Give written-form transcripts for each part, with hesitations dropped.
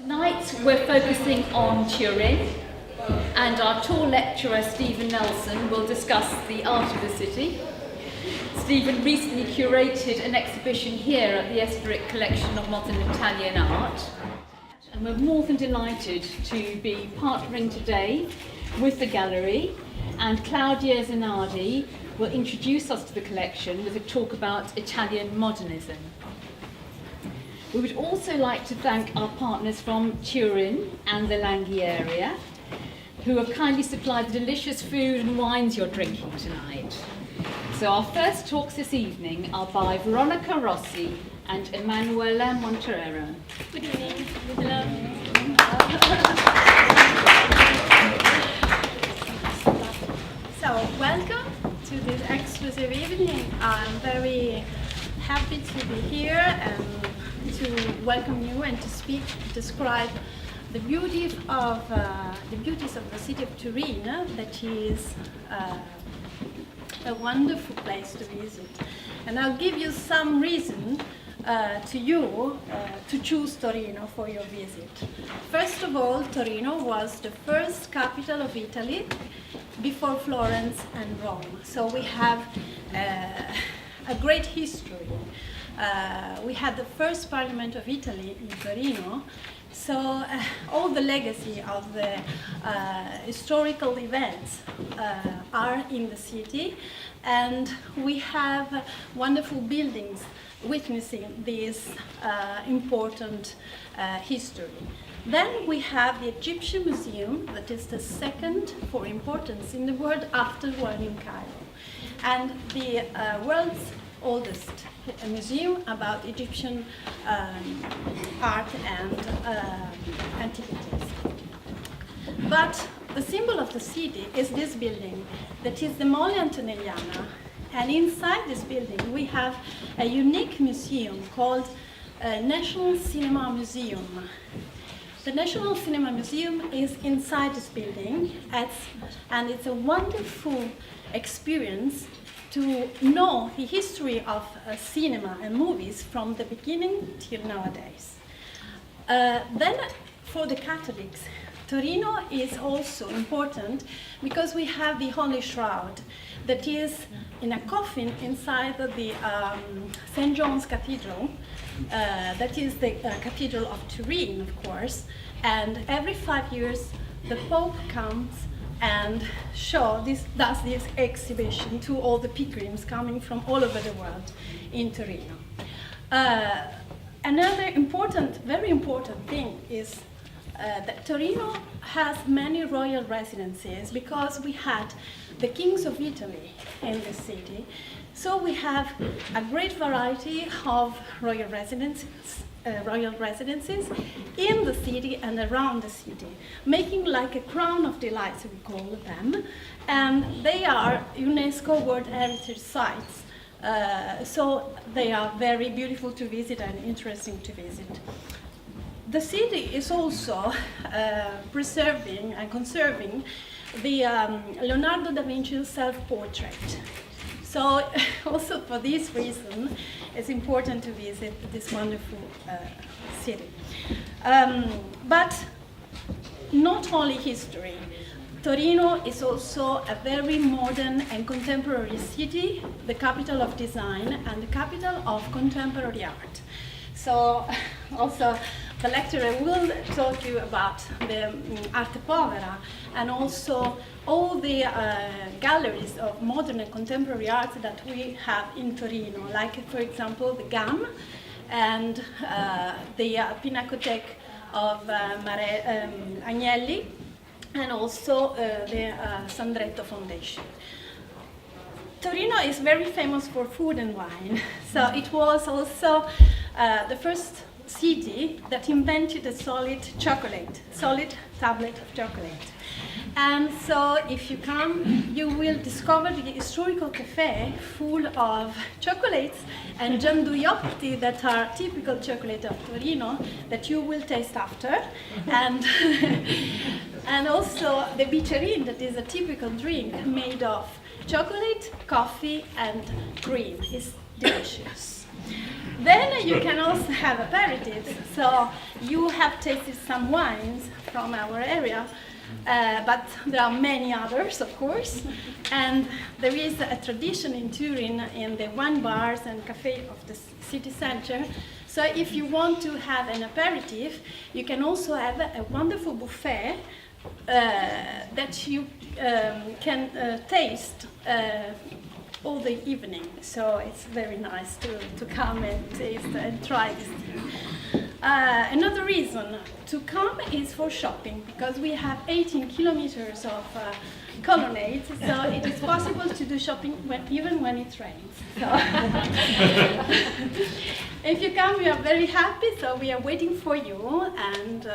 Tonight we're focusing on Turin, and our tour lecturer Stephen Nelson will discuss the art of the city. Stephen recently curated an exhibition here at the Esteric Collection of Modern Italian Art, and we're more than delighted to be partnering today with the gallery, and Claudia Zanardi will introduce us to the collection with a talk about Italian modernism. We would also like to thank our partners from Turin and the Langhe area, who have kindly supplied the delicious food and wines you're drinking tonight. So our first talks this evening are by Veronica Rossi and Emanuela Montenaro. Good evening. Hello. So, welcome to this exclusive evening. I'm very happy to be here and to welcome you and to speak, describe the beauties of the city of Turin, that is a wonderful place to visit. And I'll give you some reason to choose Torino for your visit. First of all, Torino was the first capital of Italy before Florence and Rome. So we have a great history. We had the first Parliament of Italy in Torino, so all the legacy of the historical events are in the city, and we have wonderful buildings witnessing this important history. Then we have the Egyptian Museum, that is the second for importance in the world after one in Cairo, and the world's oldest museum about Egyptian art and antiquities. But the symbol of the city is this building, that is the Mole Antonelliana, and inside this building we have a unique museum called National Cinema Museum. The National Cinema Museum is inside this building, and it's a wonderful experience to know the history of cinema and movies from the beginning till nowadays. Then, for the Catholics, Torino is also important because we have the Holy Shroud that is in a coffin inside the St. John's Cathedral, that is the Cathedral of Turin, of course, and every 5 years the Pope comes and does this exhibition to all the pilgrims coming from all over the world in Torino. Another very important thing is that Torino has many royal residences because we had the kings of Italy in the city. So we have a great variety of royal residences in the city and around the city, making like a crown of delights, we call them, and they are UNESCO World Heritage Sites, so they are very beautiful to visit and interesting to visit. The city is also preserving and conserving the Leonardo da Vinci's self-portrait. So also for this reason, it's important to visit this wonderful city. But not only history. Torino is also a very modern and contemporary city, the capital of design and the capital of contemporary art. So also the lecturer will talk you about the Arte Povera and also all the galleries of modern and contemporary art that we have in Torino, like for example the GAM and the Pinacothèque of Agnelli, and also the Sandretto Foundation. Torino is very famous for food and wine, so it was also the first city that invented a solid tablet of chocolate. And so if you come, you will discover the historical cafe full of chocolates and gianduiotti that are typical chocolate of Torino that you will taste after. And, and also the bicerin, that is a typical drink made of chocolate, coffee and cream. It's delicious. Then you can also have aperitifs. So you have tasted some wines from our area, but there are many others, of course. And there is a tradition in Turin in the wine bars and café of the city center. So if you want to have an aperitif, you can also have a wonderful buffet that you can taste all the evening. So it's very nice to come and taste and try this. Another reason to come is for shopping, because we have 18 kilometers of colonnades, so it is possible to do shopping even when it rains. So if you come, we are very happy, so we are waiting for you, and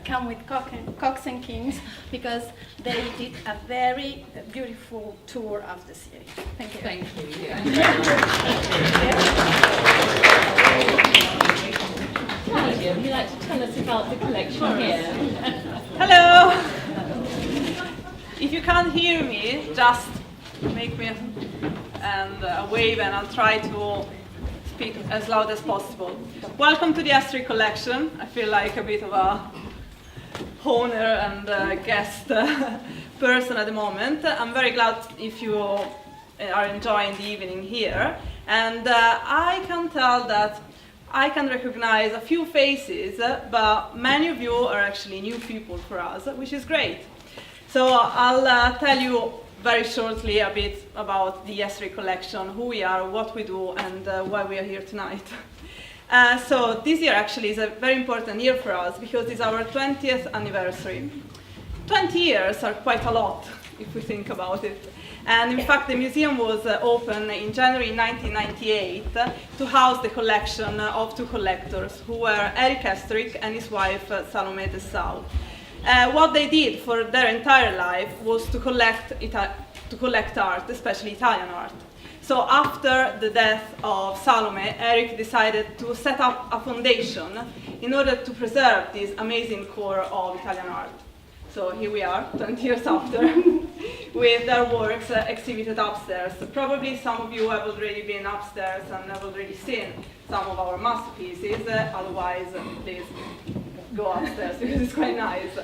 come with Cox Kings, because they did a very beautiful tour of the city. Thank you. Thank you. Claudia, would you like to tell us about the collection here? Hello! If you can't hear me, just make me a wave and I'll try to speak as loud as possible. Welcome to the Astri collection. I feel like a bit of a owner and guest person at the moment. I'm very glad if you are enjoying the evening here. And I can tell that I can recognize a few faces, but many of you are actually new people for us, which is great. So I'll tell you very shortly a bit about the Astri collection, who we are, what we do, and why we are here tonight. So this year actually is a very important year for us because it's our 20th anniversary. 20 years are quite a lot if we think about it. And in fact, the museum was opened in January 1998 to house the collection of two collectors, who were Eric Estrick and his wife Salome Dessau. What they did for their entire life was to collect art, especially Italian art. So after the death of Salome, Eric decided to set up a foundation in order to preserve this amazing core of Italian art. So here we are, 20 years after, with their works exhibited upstairs. Probably some of you have already been upstairs and have already seen some of our masterpieces. Otherwise, please go upstairs because it's quite nice.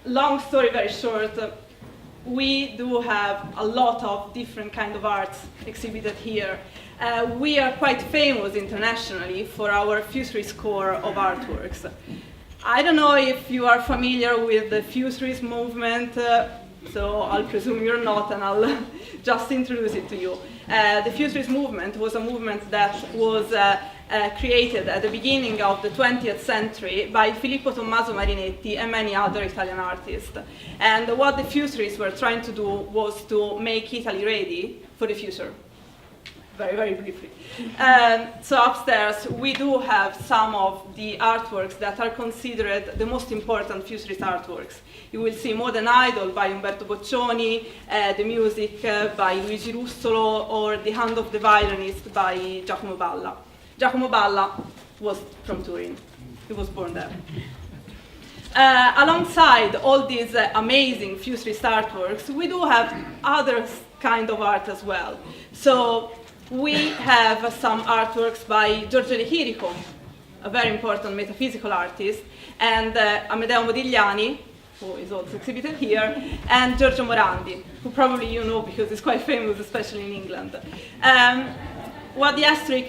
Long story very short, we do have a lot of different kind of arts exhibited here. We are quite famous internationally for our futurist core of artworks. I don't know if you are familiar with the futurist movement, so I'll presume you're not, and I'll just introduce it to you. The futurist movement was a movement that was created at the beginning of the 20th century by Filippo Tommaso Marinetti and many other Italian artists. And what the futurists were trying to do was to make Italy ready for the future. Very, very briefly. So upstairs, we do have some of the artworks that are considered the most important futurist artworks. You will see Modern Idol by Umberto Boccioni, the music by Luigi Russolo, or The Hand of the Violinist by Giacomo Balla. Giacomo Balla was from Turin. He was born there. Alongside all these amazing futurist artworks, we do have other kind of art as well. So we have some artworks by Giorgio De Chirico, a very important metaphysical artist, and Amedeo Modigliani, who is also exhibited here, and Giorgio Morandi, who probably you know because he's quite famous, especially in England. What the Astric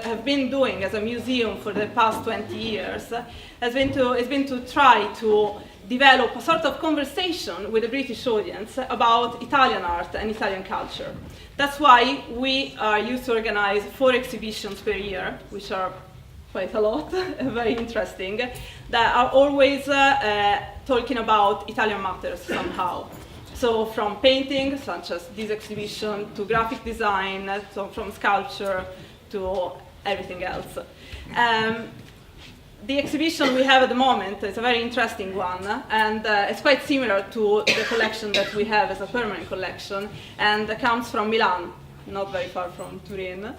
have been doing as a museum for the past 20 years has been to try to develop a sort of conversation with the British audience about Italian art and Italian culture. That's why we are used to organize 4 exhibitions per year, which are quite a lot, very interesting, that are always talking about Italian matters somehow. So from painting, such as this exhibition, to graphic design, so from sculpture to everything else. The exhibition we have at the moment is a very interesting one, and it's quite similar to the collection that we have as a permanent collection, and comes from Milan, not very far from Turin.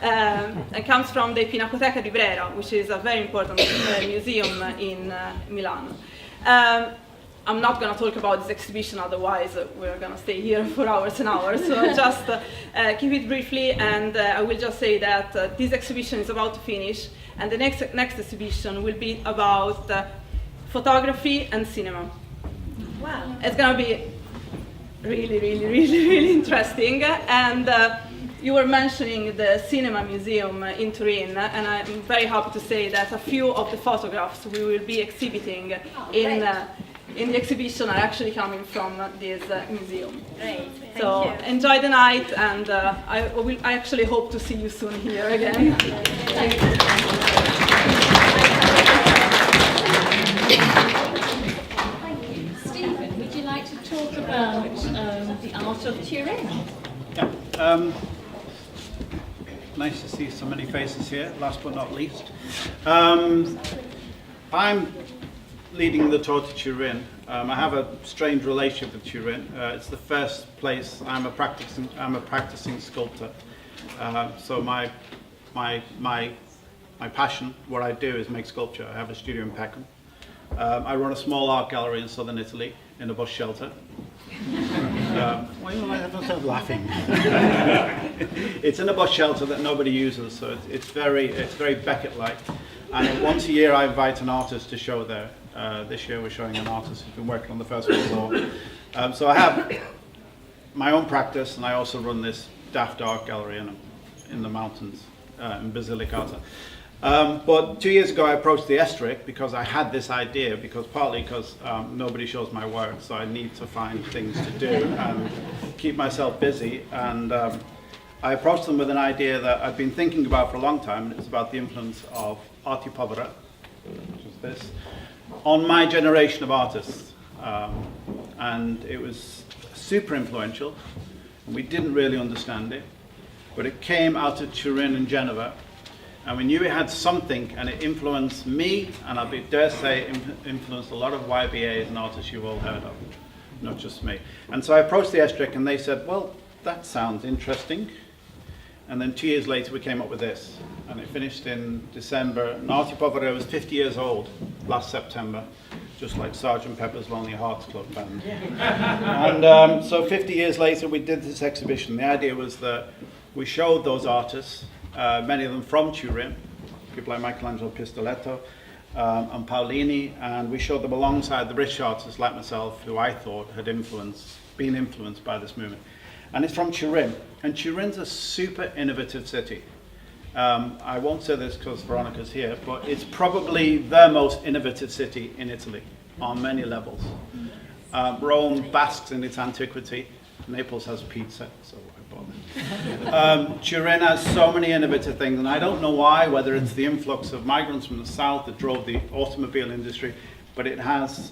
It comes from the Pinacoteca di Brera, which is a very important museum in Milan. I'm not going to talk about this exhibition, otherwise we're going to stay here for hours and hours. So just keep it briefly, and I will just say that this exhibition is about to finish, and the next exhibition will be about photography and cinema. Wow. It's going to be really interesting. And you were mentioning the cinema museum in Turin, and I'm very happy to say that a few of the photographs we will be exhibiting in the exhibition are actually coming from this museum. Great. So Thank you. enjoy the night, and I actually hope to see you soon here again. Thank you. Thank you. Stephen, would you like to talk about the art of Turin? Yeah. Nice to see so many faces here, last but not least. I'm leading the tour to Turin. I have a strange relationship with Turin. It's the first place I'm a practicing sculptor. So my passion, what I do is make sculpture. I have a studio in Peckham. I run a small art gallery in southern Italy in a bus shelter. Why am I laughing? It's in a bus shelter that nobody uses, so it's very Beckett-like. And once a year I invite an artist to show there. This year we're showing an artist who's been working on the first floor. So I have my own practice, and I also run this daft art gallery in the mountains in Basilicata. But 2 years ago I approached the Estric because I had this idea, partly because nobody shows my work, so I need to find things to do and keep myself busy. And I approached them with an idea that I've been thinking about for a long time, and it's about the influence of arte povera, which is this, on my generation of artists. And it was super influential, and we didn't really understand it, but it came out of Turin and Genova. And we knew it had something, and it influenced me, and I dare say influenced a lot of YBAs and artists you've all heard of, not just me. And so I approached the Estric, and they said, well, that sounds interesting. And then 2 years later we came up with this, and it finished in December. And Arte Povera was 50 years old last September, just like Sgt. Pepper's Lonely Hearts Club Band. And so 50 years later we did this exhibition. The idea was that we showed those artists, many of them from Turin, people like Michelangelo Pistoletto and Paolini, and we showed them alongside the British artists like myself, who I thought had been influenced by this movement. And it's from Turin, and Turin's a super innovative city. I won't say this because Veronica's here, but it's probably the most innovative city in Italy on many levels. Rome basks in its antiquity. Naples has pizza, so I bought it. Turin has so many innovative things, and I don't know why, whether it's the influx of migrants from the south that drove the automobile industry, but it has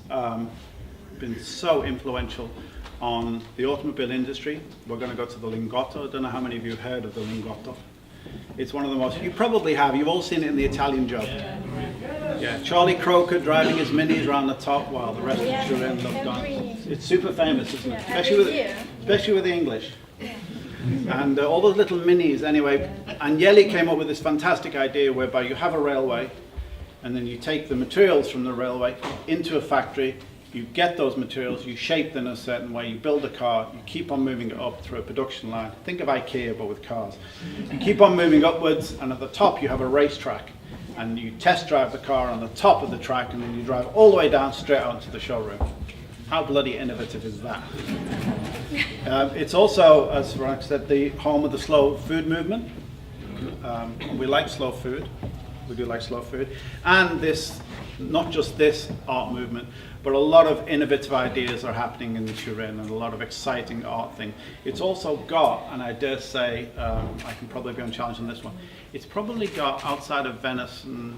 been so influential on the automobile industry. We're going to go to the Lingotto. I don't know how many of you have heard of the Lingotto. It's one of the most, you probably have, you've all seen it in The Italian Job. Yeah, Charlie Croker driving his minis around the top while the rest of Turin looked on. It's super famous, isn't it? Especially with the English. And all those little minis, anyway. Agnelli came up with this fantastic idea whereby you have a railway, and then you take the materials from the railway into a factory. You get those materials, you shape them in a certain way, you build a car, you keep on moving it up through a production line. Think of IKEA, but with cars. You keep on moving upwards, and at the top you have a racetrack. And you test drive the car on the top of the track, and then you drive all the way down straight onto the showroom. How bloody innovative is that? It's also, as Veronica said, the home of the slow food movement. We like slow food. We do like slow food. And this, not just this art movement, but a lot of innovative ideas are happening in Turin, and a lot of exciting art thing. It's also got, and I dare say, I can probably be unchallenged on this one, it's probably got, outside of Venice and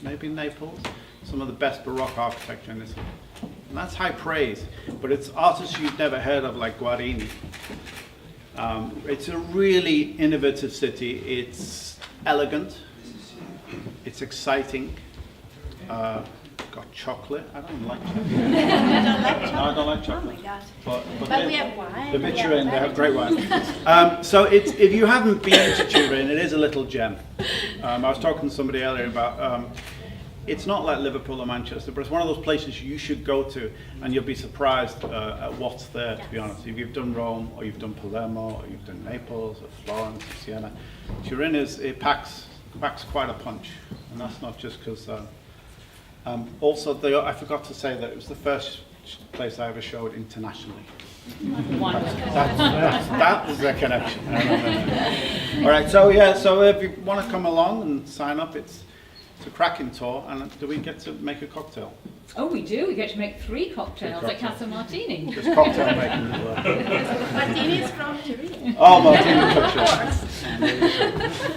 maybe Naples, some of the best Baroque architecture in Italy. And that's high praise, but it's artists you've never heard of, like Guarini. It's a really innovative city. It's elegant, it's exciting. Got chocolate. I don't like chocolate. You don't like chocolate? No, I don't like chocolate. Oh my God. But we have wine. The bit Turin, they have great wine. So if you haven't been to Turin, it is a little gem. I was talking to somebody earlier about it's not like Liverpool or Manchester, but it's one of those places you should go to, and you'll be surprised at what's there, to be honest. If you've done Rome, or you've done Palermo, or you've done Naples, or Florence, or Siena, Turin it packs quite a punch, and that's not just because. Also, I forgot to say that it was the first place I ever showed internationally. That is a connection. All right, so if you want to come along and sign up, it's a cracking tour. And do we get to make a cocktail? Oh, we do. We get to make 3 cocktails at Casa Martini. Just cocktail making as well. Martini is from Turin. Oh, Martini culture.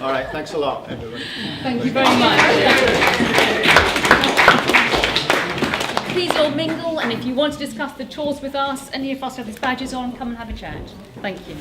All right, thanks a lot, everybody. Thank you very much. Please all mingle, and if you want to discuss the tours with us, any of us have these badges on, come and have a chat. Thank you.